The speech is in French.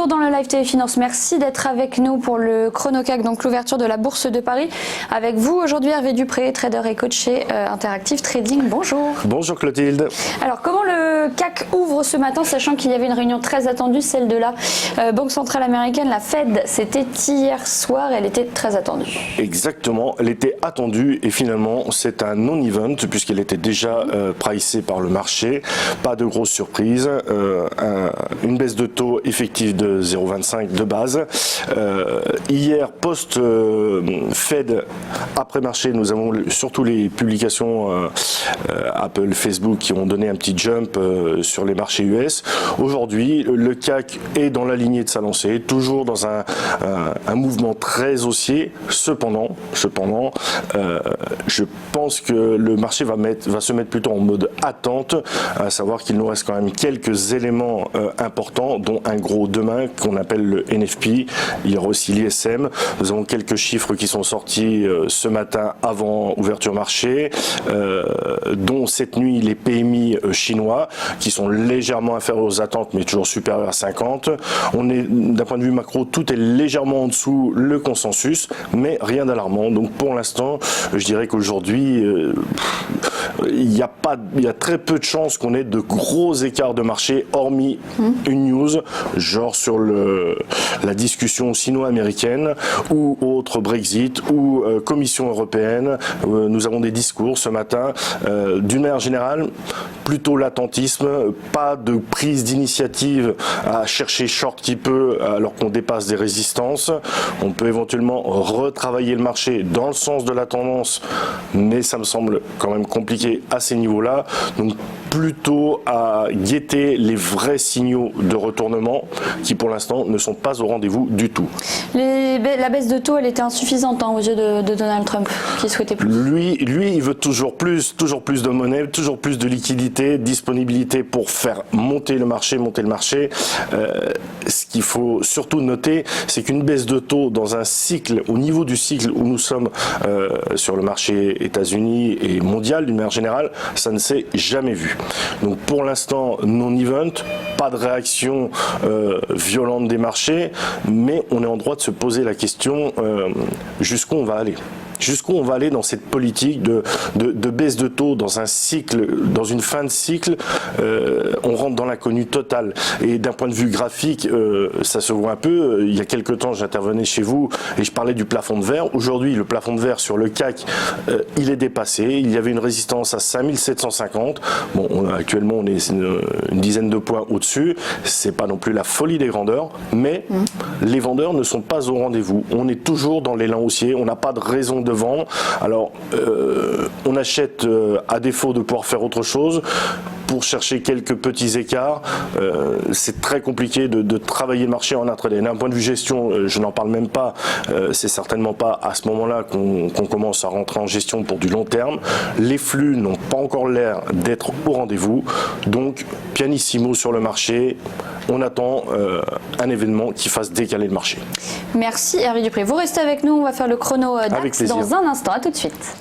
retour dans le Live Téléfinance. Merci d'être avec nous pour le Chrono CAC, donc l'ouverture de la Bourse de Paris. Avec vous aujourd'hui, Hervé Dupré, trader et coach chez Interactive Trading. Bonjour. Bonjour Clotilde. Alors, comment le CAC ouvre ce matin, sachant qu'il y avait une réunion très attendue, celle de la Banque Centrale Américaine, la Fed. C'était hier soir, elle était très attendue. Exactement, elle était attendue et finalement c'est un non-event puisqu'elle était déjà pricée par le marché. Pas de grosse surprise, une baisse de taux effective de 0,25 de base. Hier, post-Fed, après marché, nous avons surtout les publications Apple, Facebook qui ont donné un petit jump sur les marchés US. Aujourd'hui, le CAC est dans la lignée de sa lancée, toujours dans un mouvement très haussier. Cependant, je pense que le marché va se mettre plutôt en mode attente, à savoir qu'il nous reste quand même quelques éléments importants, dont un gros demain qu'on appelle le NFP. Il y aura aussi l'ISM. Nous avons quelques chiffres qui sont sortis ce matin avant ouverture marché, dont cette nuit les PMI chinois qui sont légèrement inférieurs aux attentes mais toujours supérieurs à 50. On est d'un point de vue macro, tout est légèrement en dessous le consensus, mais rien d'alarmant. Donc pour l'instant, je dirais qu'aujourd'hui, il y a très peu de chances qu'on ait de gros écarts de marché, hormis une news, genre sur la discussion sino-américaine ou autre Brexit ou Commission européenne. Nous avons des discours ce matin. D'une manière générale, plutôt l'attentisme, pas de prise d'initiative à chercher short qui peut alors qu'on dépasse des résistances. On peut éventuellement retravailler le marché dans le sens de la tendance, mais ça me semble quand même compliqué à ces niveaux-là. Donc plutôt à guetter les vrais signaux de retournement qui pour l'instant ne sont pas au rendez-vous du tout. La baisse de taux, elle était insuffisante aux yeux de Donald Trump, qui souhaitait plus. Lui, il veut toujours plus de monnaie, toujours plus de liquidité, disponibilité pour faire monter le marché. Ce qu'il faut surtout noter, c'est qu'une baisse de taux dans un cycle, au niveau du cycle où nous sommes sur le marché États-Unis et mondial d'une manière générale, ça ne s'est jamais vu. Donc pour l'instant, non-event, pas de réaction violente des marchés, mais on est en droit de se poser la question jusqu'où on va aller. Jusqu'où on va aller dans cette politique de baisse de taux dans un cycle, dans une fin de cycle, on rentre dans l'inconnu total. Et d'un point de vue graphique, ça se voit un peu. Il y a quelques temps, j'intervenais chez vous et je parlais du plafond de verre. Aujourd'hui, le plafond de verre sur le CAC, il est dépassé. Il y avait une résistance à 5750. Bon, actuellement, on est une dizaine de points au-dessus. C'est pas non plus la folie des grandeurs, mais les vendeurs ne sont pas au rendez-vous. On est toujours dans l'élan haussier. On n'a pas de raison de vendre. Alors, on achète à défaut de pouvoir faire autre chose. Pour chercher quelques petits écarts, c'est très compliqué de travailler le marché en intraday. D'un point de vue gestion, je n'en parle même pas. C'est certainement pas à ce moment-là qu'on commence à rentrer en gestion pour du long terme. Les flux n'ont pas encore l'air d'être au rendez-vous. Donc, pianissimo sur le marché. On attend un événement qui fasse décaler le marché. Merci Hervé Dupré. Vous restez avec nous. On va faire le chrono DAX dans un instant. À tout de suite.